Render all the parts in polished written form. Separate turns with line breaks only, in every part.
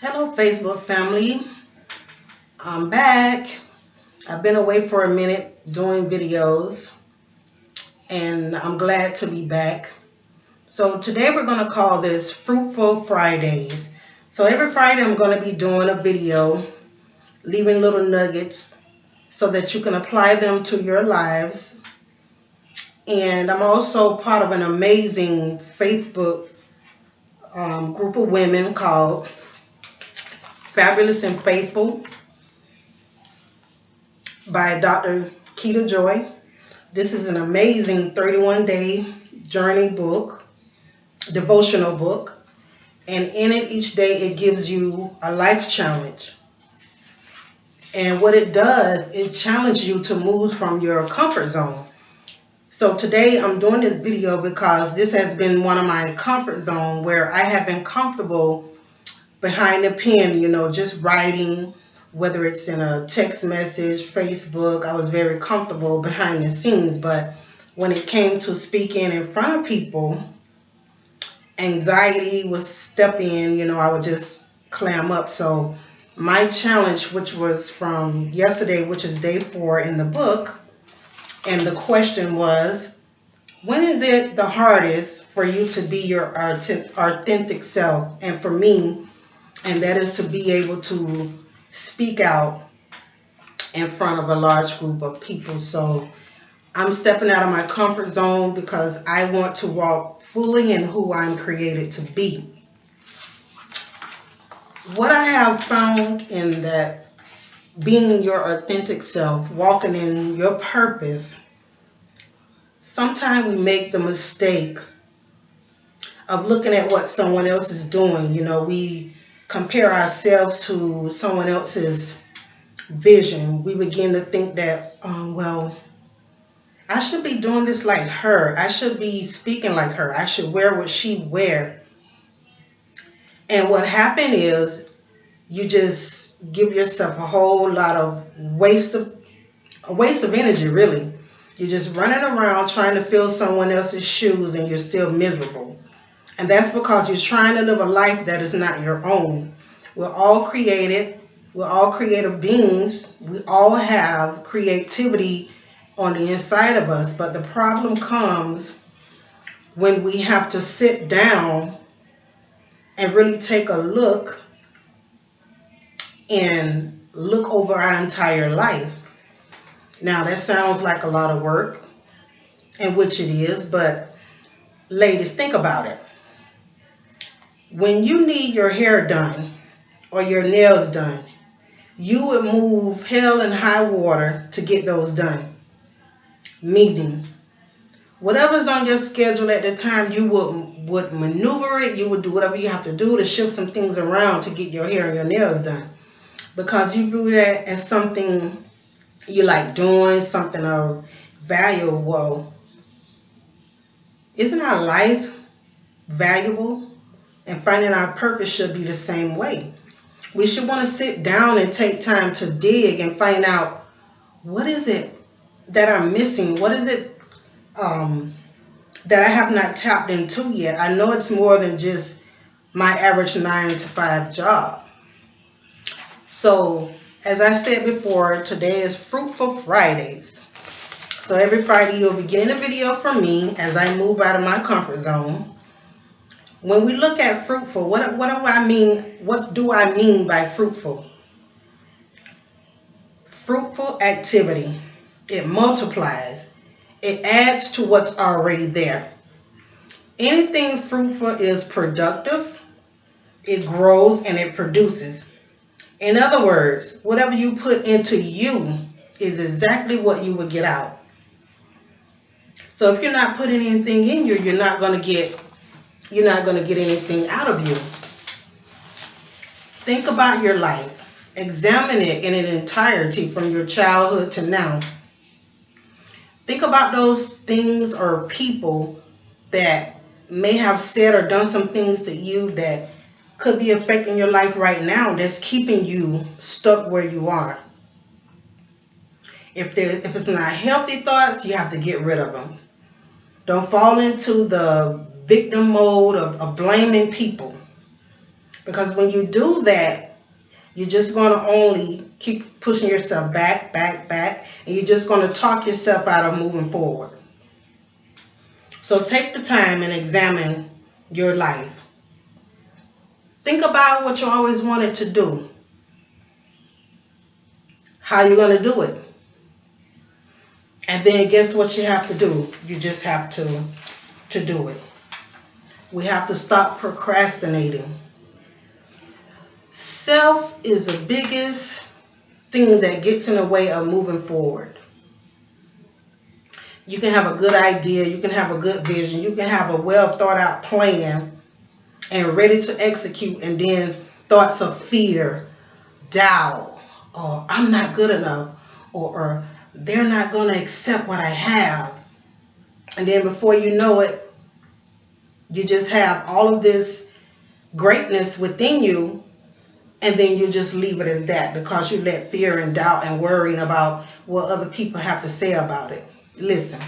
Hello, Facebook family. I'm back. I've been away for a minute doing videos, and I'm glad to be back. So today we're going to call this Fruitful Fridays. So every Friday I'm going to be doing a video, leaving little nuggets so that you can apply them to your lives. And I'm also part of an amazing Facebook group of women called Fabulous and Faithful by Dr. Keita Joy. This is an amazing 31-day journey book, devotional book, and in it each day it gives you a life challenge. And what it does, it challenges you to move from your comfort zone. So today I'm doing this video because this has been one of my comfort zones where I have been comfortable behind the pen, just writing, whether it's in a text message, Facebook. I was very comfortable behind the scenes, but when it came to speaking in front of people, anxiety would step in, I would just clam up. So my challenge, which was from yesterday, which is day 4 in the book, and the question was, when is it the hardest for you to be your authentic self? And for me, and that is to be able to speak out in front of a large group of people. So I'm stepping out of my comfort zone because I want to walk fully in who I'm created to be. What I have found in that being your authentic self, walking in your purpose, sometimes we make the mistake of looking at what someone else is doing. We compare ourselves to someone else's vision. We begin to think that, well, I should be doing this like her. I should be speaking like her. I should wear what she wear. And what happened is you just give yourself a whole lot of waste of energy, really. You're just running around trying to fill someone else's shoes and you're still miserable. And that's because you're trying to live a life that is not your own. We're all created. We're all creative beings. We all have creativity on the inside of us. But the problem comes when we have to sit down and really take a look and look over our entire life. Now, that sounds like a lot of work, and which it is, but ladies, think about it. When you need your hair done or your nails done, you would move hell and high water to get those done. Meaning, whatever's on your schedule at the time, you would maneuver it. You would do whatever you have to do to shift some things around to get your hair and your nails done. Because you view that as something you like doing, something of value. Well, isn't our life valuable? And finding our purpose should be the same way. We should want to sit down and take time to dig and find out, what is it that I'm missing? What is it that I have not tapped into yet? I know it's more than just my average 9-to-5 job. So, as I said before, today is Fruitful Fridays. So every Friday you'll be getting a video from me as I move out of my comfort zone. When we look at fruitful, what do I mean? What do I mean by fruitful? Fruitful activity. It multiplies. It adds to what's already there. Anything fruitful is productive. It grows and it produces. In other words, whatever you put into you is exactly what you will get out. So if you're not putting anything in you, you're not going to get anything out of you. Think about your life. Examine it in its entirety from your childhood to now. Think about those things or people that may have said or done some things to you that could be affecting your life right now, that's keeping you stuck where you are. If it's not healthy thoughts, you have to get rid of them. Don't fall into the victim mode of blaming people. Because when you do that, you're just going to only keep pushing yourself back, and you're just going to talk yourself out of moving forward. So take the time and examine your life. Think about what you always wanted to do. How you're going to do it. And then guess what you have to do? You just have to do it. We have to stop procrastinating. Self is the biggest thing that gets in the way of moving forward. You can have a good idea, you can have a good vision, you can have a well thought out plan and ready to execute, and then thoughts of fear, doubt, or I'm not good enough, or they're not going to accept what I have. And then before you know it, you just have all of this greatness within you, and then you just leave it as that because you let fear and doubt and worrying about what other people have to say about it. Listen,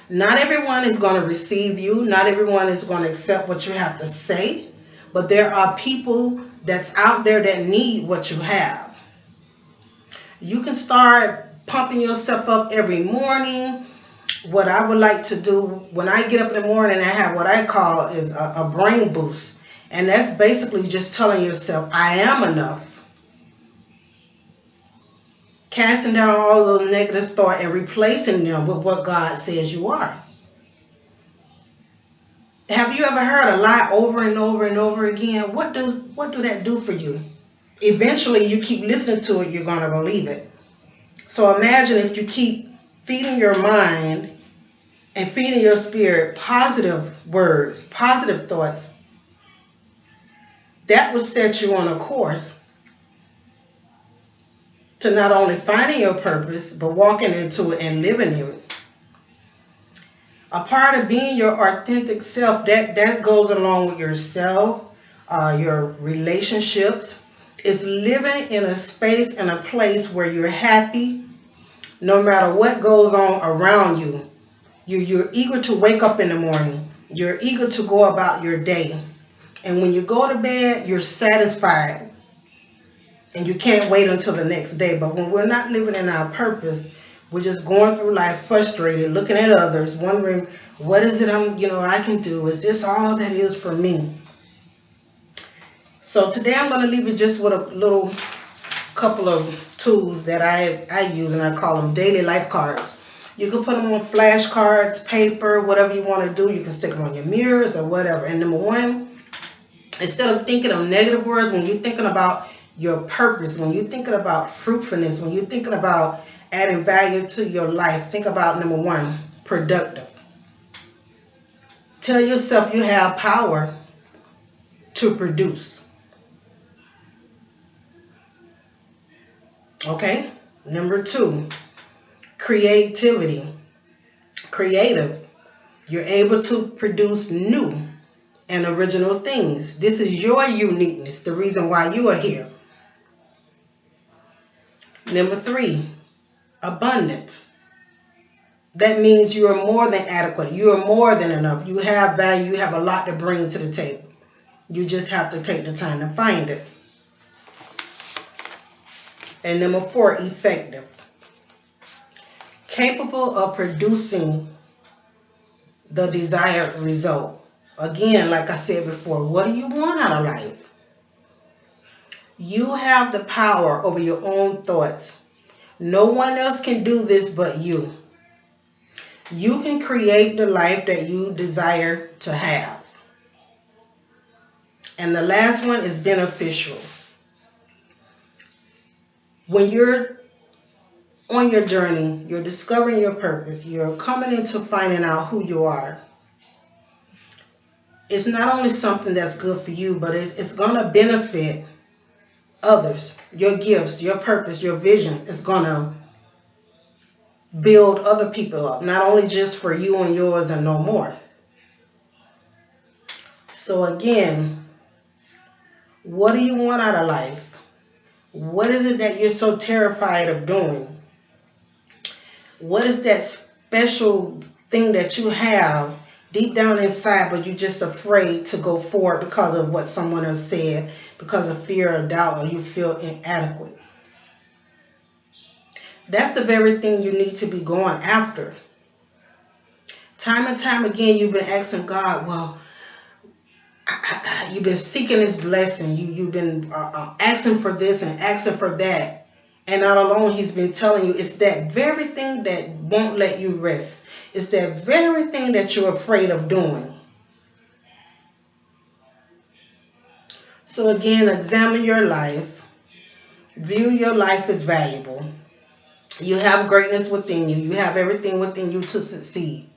not everyone is going to receive you. Not everyone is going to accept what you have to say. But there are people that's out there that need what you have. You can start pumping yourself up every morning. What I would like to do when I get up in the morning, I have what I call is a brain boost. And that's basically just telling yourself, I am enough. Casting down all those negative thoughts and replacing them with what God says you are. Have you ever heard a lie over and over and over again? What do that do for you? Eventually, you keep listening to it, you're going to believe it. So imagine if you keep feeding your mind and feeding your spirit positive words, positive thoughts. That will set you on a course to not only finding your purpose, but walking into it and living in it. A part of being your authentic self, that goes along with yourself, your relationships, is living in a space and a place where you're happy no matter what goes on around you. You're eager to wake up in the morning. You're eager to go about your day. And when you go to bed, you're satisfied. And you can't wait until the next day. But when we're not living in our purpose, we're just going through life frustrated, looking at others, wondering, what is it I can do? Is this all that is for me? So today I'm going to leave you just with a little couple of tools that I use, and I call them daily life cards. You can put them on flashcards, paper, whatever you want to do. You can stick them on your mirrors or whatever. And number one, instead of thinking of negative words, when you're thinking about your purpose, when you're thinking about fruitfulness, when you're thinking about adding value to your life, think about number one, productive. Tell yourself you have power to produce. Okay? Number two, creativity. Creative. You're able to produce new and original things. This is your uniqueness, the reason why you are here. Number three, abundance. That means you are more than adequate. You are more than enough. You have value. You have a lot to bring to the table. You just have to take the time to find it. And number four, effective. Capable of producing the desired result. Again, like I said before, what do you want out of life? You have the power over your own thoughts. No one else can do this but you. You can create the life that you desire to have. And the last one is beneficial. When you're on your journey, you're discovering your purpose, you're coming into finding out who you are. It's not only something that's good for you, but it's going to benefit others. Your gifts, your purpose, your vision is going to build other people up, not only just for you and yours and no more. So again, what do you want out of life? What is it that you're so terrified of doing? What is that special thing that you have deep down inside, but you're just afraid to go forward because of what someone else said, because of fear or doubt, or you feel inadequate. That's the very thing you need to be going after. Time and time again, you've been asking God, well, you've been seeking His blessing. You've been asking for this and asking for that. And not alone, He's been telling you it's that very thing that won't let you rest. It's that very thing that you're afraid of doing. So again, examine your life. View your life as valuable. You have greatness within you. You have everything within you to succeed.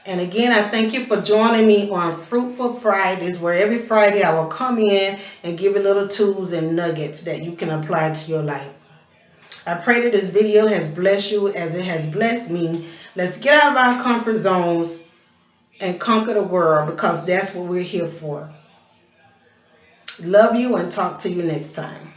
And again, I thank you for joining me on Fruitful Fridays, where every Friday I will come in and give you little tools and nuggets that you can apply to your life. I pray that this video has blessed you as it has blessed me. Let's get out of our comfort zones and conquer the world, because that's what we're here for. Love you, and talk to you next time.